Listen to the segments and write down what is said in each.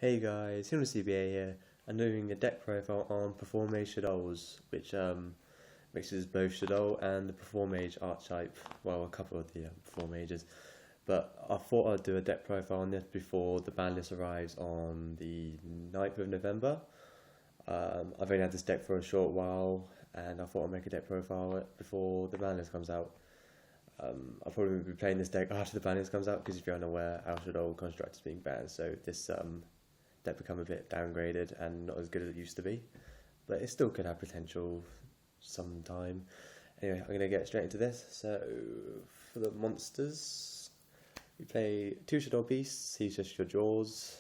Hey guys, HindleCBA here. I'm doing a deck profile on Performage Shaddolls, which mixes both Shaddoll and the Performage archetype. Well, a couple of the Performages. But I thought I'd do a deck profile on this before the ban list arrives on the 9th of November. I've only had this deck for a short while, and I thought I'd make a deck profile before the ban list comes out. I'll probably be playing this deck after the ban list comes out, because if you're unaware, our Shaddoll construct is being banned, so this deck become a bit downgraded and not as good as it used to be, but it still could have potential sometime. Anyway, I'm going to get straight into this. So for the monsters, we play 2 Shaddoll Beasts. He's just your jaws,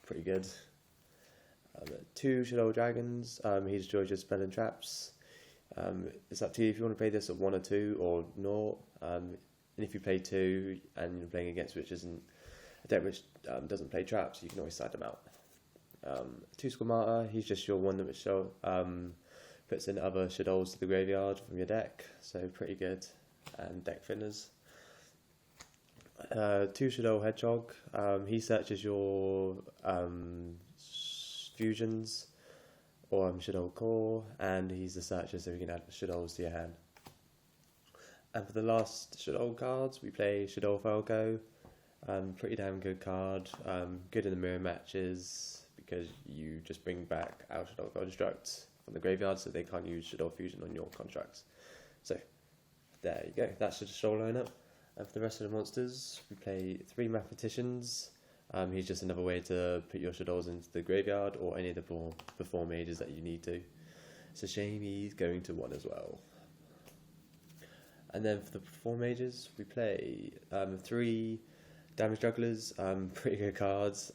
pretty good. 2 Shaddoll Dragons. He's your spell and traps. It's up to you if you want to play this at 1 or 2 or 0. And if you play 2 and you're playing against which isn't a deck which doesn't play traps, you can always side them out. 2 Squamata, he's just your one that which puts in other Shaddolls to the graveyard from your deck, so pretty good, and deck thinners. 2 Shaddoll Hedgehog, he searches your fusions or Shaddoll Core, and he's the searcher, so you can add Shaddolls to your hand. And for the last Shaddoll cards, we play Shaddoll Falco. Pretty damn good card, good in the mirror matches because you just bring back our Shaddoll constructs from the graveyard, so they can't use Shaddoll Fusion on your constructs. So there you go, that's the Shaddoll lineup. And for the rest of the monsters, we play 3 Mathematicians. He's just another way to put your Shaddolls into the graveyard or any of the Performages that you need to. It's a shame he's going to 1 as well. And then for the Performages, we play 3 Damage Jugglers, pretty good cards,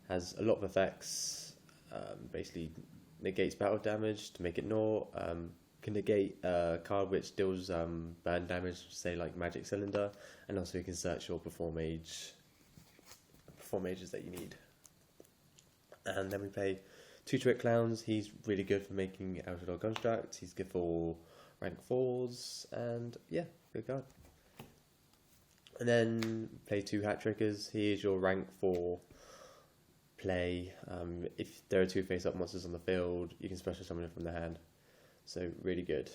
has a lot of effects, basically negates battle damage to make it 0, can negate a card which deals burn damage, say like Magic Cylinder, and also you can search your Performages that you need. And then we play 2 Trick Clowns. He's really good for making Outdoor constructs, he's good for rank 4s, and yeah, good card. And then play 2 Hat Trickers. He is your rank 4 play. If there are 2 face-up monsters on the field, you can special summon them from the hand. So really good.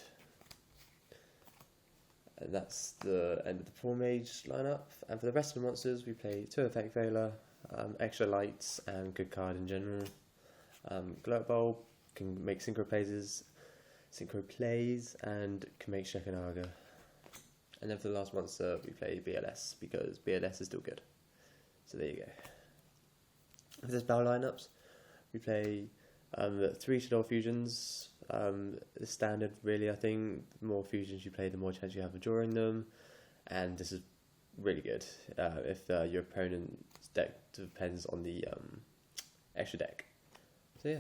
And that's the end of the Performage lineup. And for the rest of the monsters, we play 2 Effect Veiler, extra lights, and good card in general. Gloat Bulb can make synchro plays, and can make Shekanaga. And then for the last monster, we play BLS, because BLS is still good. So there you go. For this battle lineups, we play 3 Shaddoll Fusions. Standard, really, I think. The more fusions you play, the more chance you have of drawing them. And this is really good if your opponent's deck depends on the extra deck. So yeah.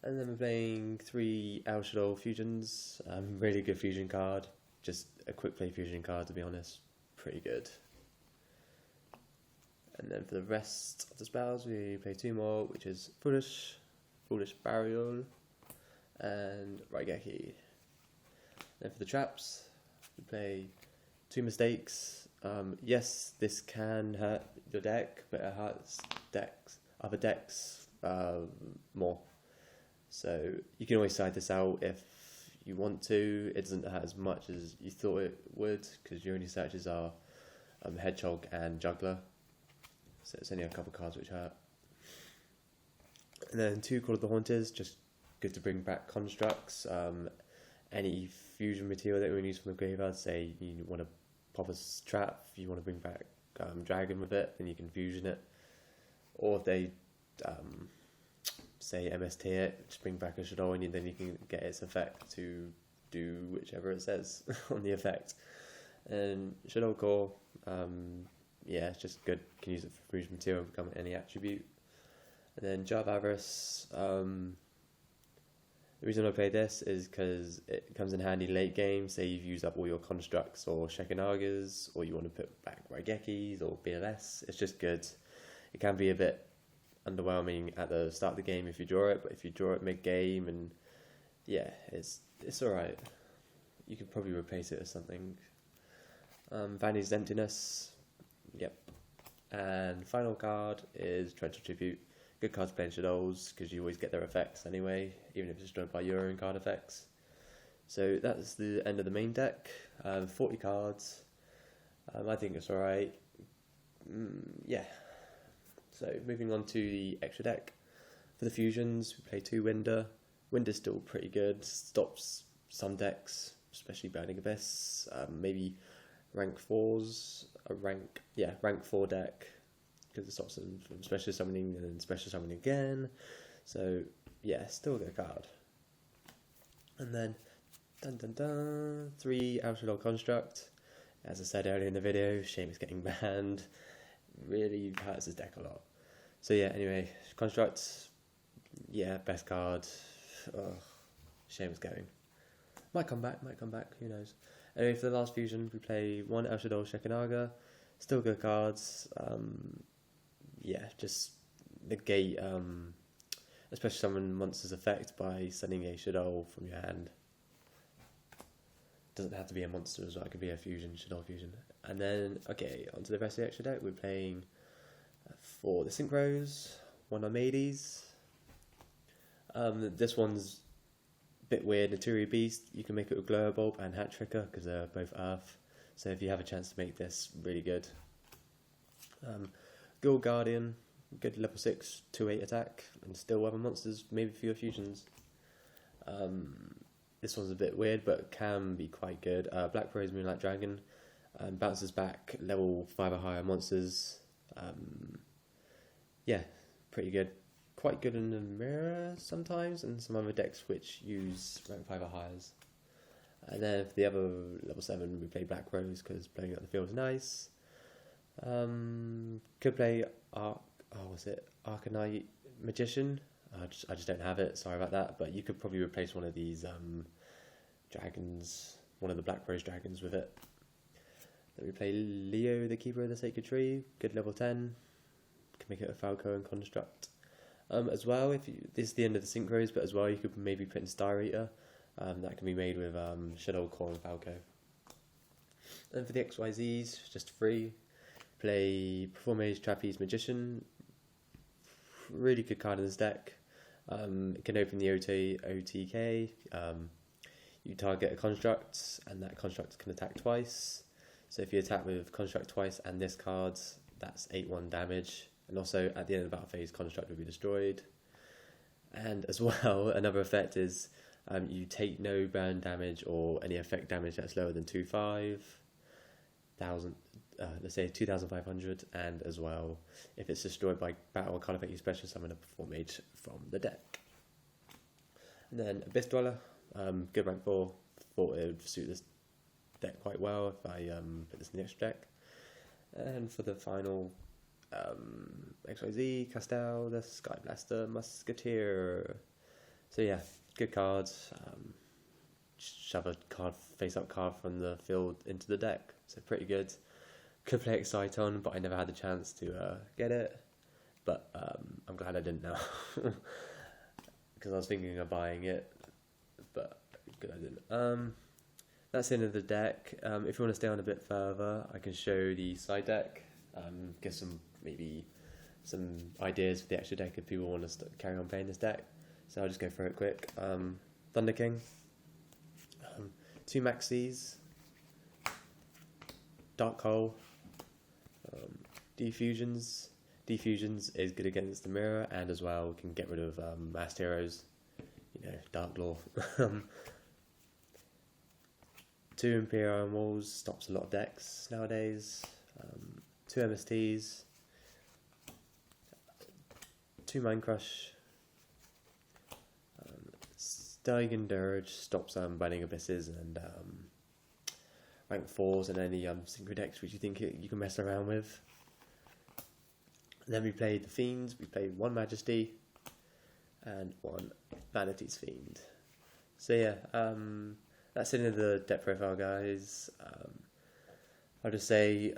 And then we're playing 3 Al Shaddoll Fusions, really good fusion card, just a quick play fusion card to be honest, pretty good. And then for the rest of the spells we play 2 more, which is Foolish Burial, and Raigeki. Then for the traps, we play 2 Mistakes. Yes, this can hurt your deck, but it hurts other decks more. So you can always side this out if you want to. It doesn't hurt as much as you thought it would, because your only searches are Hedgehog and Juggler. So it's only a couple cards which hurt. And then 2 Call of the Haunters, just good to bring back constructs. Any fusion material that you want to use from the graveyard, say you want to pop a trap, you want to bring back Dragon with it, then you can fusion it. Or if they say MST it, just bring back a Shaddoll, and then you can get its effect to do whichever it says on the effect. And Shaddoll Core, yeah, it's just good, can use it for fusion material and become any attribute. And then Jar of Avarice, the reason I play this is because it comes in handy late game, say you've used up all your constructs or Shekanagas, or you want to put back Raigekis or BLS, it's just good. It can be a bit underwhelming at the start of the game if you draw it, but if you draw it mid-game, and yeah, it's alright. You could probably replace it with something. Vanity's Emptiness, yep. And final card is Torrential Tribute. Good card to play in Shaddolls because you always get their effects anyway, even if it's destroyed by your own card effects. So that's the end of the main deck. 40 cards. I think it's alright. Yeah. So moving on to the extra deck. For the fusions, we play 2 Winder. Winder's still pretty good. Stops some decks, especially Burning Abyss. Maybe rank 4s. Rank 4 deck. Because it stops them from special summoning and then special summoning again. So yeah, still a good card. And then 3 Shaddoll Construct. As I said earlier in the video, shame it's getting banned. Really hurts his deck a lot. So yeah, anyway, Construct, yeah, best card. Oh, shame it's going. Might come back, who knows. Anyway, for the last fusion, we play 1 Shaddoll Shekinaga. Still good cards. Yeah, just negate especially summon monster's effect by sending a Shaddoll from your hand. Doesn't have to be a monster as well, it could be a fusion, Shaddoll fusion. And then, okay, onto the rest of the extra deck. We're playing for the Synchros, 1 Armades. This one's a bit weird, Naturi Beast. You can make it with Glow Bulb and Hat Tricker because they're both Earth. So if you have a chance to make this, really good. Guild Guardian, good level 6, 2/8 attack, and still weapon monsters, maybe for your fusions. This one's a bit weird, but can be quite good. Black Rose Moonlight Dragon, bounces back level 5 or higher monsters. Yeah, pretty good. Quite good in the mirror sometimes, and some other decks which use rank 5 or higher. And then for the other level 7, we play Black Rose because blowing up the field is nice. Could play Arcanite Magician. I just don't have it, sorry about that, but you could probably replace one of these dragons, one of the Black Rose dragons with it. Then we play Leo, the Keeper of the Sacred Tree, good level 10, can make it a Falco and Construct. As well, this is the end of the Synchros, but as well you could maybe put in Star Eater, that can be made with Shaddoll Core and Falco. And for the XYZs, just free, play Performage Trapeze Magician, really good card in this deck. It can open the OTK, you target a construct, and that construct can attack twice. So if you attack with construct twice and this card, that's 8/1 damage. And also at the end of the battle phase, construct will be destroyed. And as well, another effect is you take no burn damage or any effect damage that's lower than 2,500. Let's say 2,500, and as well, if it's destroyed by battle or card effect, you special summon a Performage from the deck. And then Abyss Dweller, good rank 4. Thought it would suit this deck quite well if I put this in the extra deck. And for the final XYZ, Castel, the Sky Blaster, Musketeer. So yeah, good cards. Shove a face-up card from the field into the deck, so pretty good. Could play Exciton, but I never had the chance to get it. But I'm glad I didn't now, because I was thinking of buying it, but good I didn't. That's the end of the deck. If you want to stay on a bit further, I can show the side deck. Give maybe some ideas for the extra deck if people want to carry on playing this deck. So I'll just go through it quick. Thunder King, 2 Maxis, Dark Hole, Defusions. Defusions is good against the mirror, and as well can get rid of masked heroes, Dark Law. 2 Imperial Iron Walls, stops a lot of decks nowadays. 2 MSTs, 2 Mind Crush, Stygian Dirge, stops Burning Abysses and rank 4s and any synchro decks which you think you can mess around with. And then we played the Fiends. We played 1 Majesty and 1 Vanity's Fiend. So yeah, that's the end of the deck profile, guys. I'll just say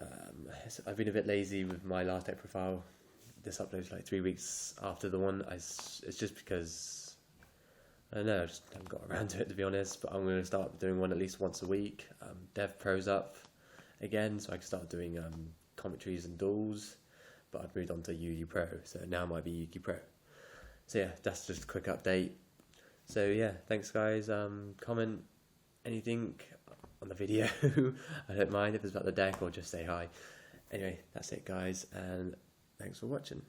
I've been a bit lazy with my last deck profile. This upload's like 3 weeks after the one. It's just because I don't know, I just haven't got around to it, to be honest. But I'm going to start doing one at least once a week. Dev Pro's up again, so I can start doing commentaries and duels. but I'd moved on to Yugi Pro, so now it might be Yugi Pro. So yeah, that's just a quick update. So yeah, thanks guys. Comment anything on the video. I don't mind if it's about the deck or just say hi. Anyway, that's it guys, and thanks for watching.